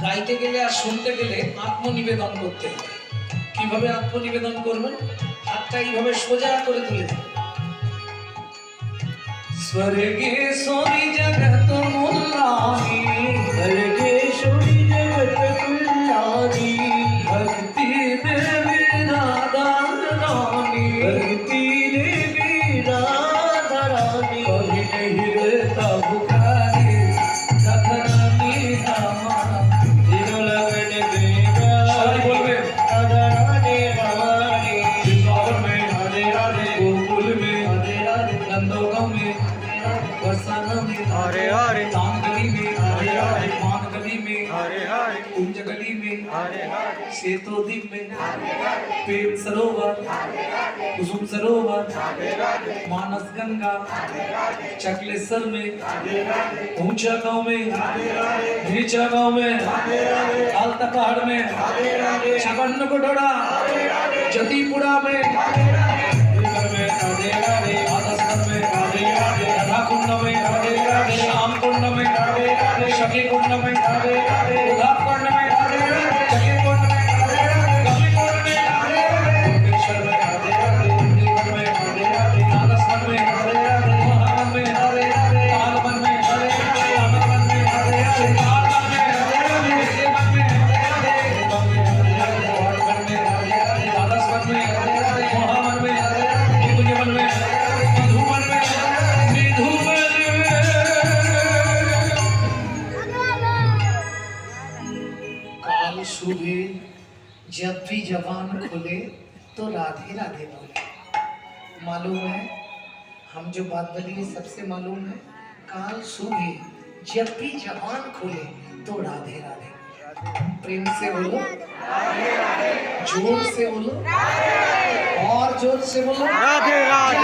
গাইতে গেলে আর শুনতে গেলে আত্মনিবেদন করতে হবে। কিভাবে আত্মনিবেদন করবেন? হাতটা এইভাবে সোজা করে তুলে দেবেন। স্বর্গেশ্বরী জগৎ মুল্লানি, স্বর্গেশ্বরী জগৎ মুল্লানি, ভক্তি দেবী রাধা রানী, ভক্তি দেবী রাধা রানী, কবি नहीं रहता बुखारी राधा रानी रामा, दिनों लगने देगा सारी बोलबे राधा रानी रानी, वृंदावन में राधे राधे, गोकुल में राधे राधे, नंदगांव में बरसाना में हरे हरे, तान गली में हरे हरे, मान गली में हरे हरे, कुंज गली में हरे हरे, सेतोद्वीप में हरे हरे, प्रेम सरोवर हरे हरे, कुसुम सरोवर हरे हरे, मानस गंगा हरे हरे, चकलेश्वर में हरे हरे, ऊंचा गांव में हरे हरे, नीचा गांव में हरे हरे, आलता पहाड़ में हरे हरे, छगन कोटोड़ा हरे हरे, जतीपुरा में हरे हरे, में हरे हरे, आदर्शगढ़ में हरे हरे, राधा कुंड में हरे हरे, श्याम कुंड में हरे हरे, सखी कुंड में हरे हरे, उद्धार कुंड में हरे हरे, जगी कुंड में हरे हरे, गंगा कुंड में हरे हरे, केशर में हरे हरे, नीलकंठ में हरे हरे, नागेश्वर में हरे हरे, महावन में हरे हरे, कालवन में हरे हरे, अमरवन में हरे हरे, कालवन में हरे हरे, देवन में हरे हरे, देवन में हरे हरे, वाटवन में हरे हरे, नागेश्वर में हरे हरे, महावन में हरे हरे, निकुंजवन में हरे हरे, मधुवन में हरे हरे, निधुवन में। काल सुबह जब भी जबान खुले तो राधे राधे बोले। मालूम है हम जो बात बोली सबसे मालूम है। काल सुबह जब भी जबान खुले तो राधे राधे। प्रेम से बोलो राधे राधे, जोर से बोलो राधे राधे, और जोर से बोलो राधे राधे।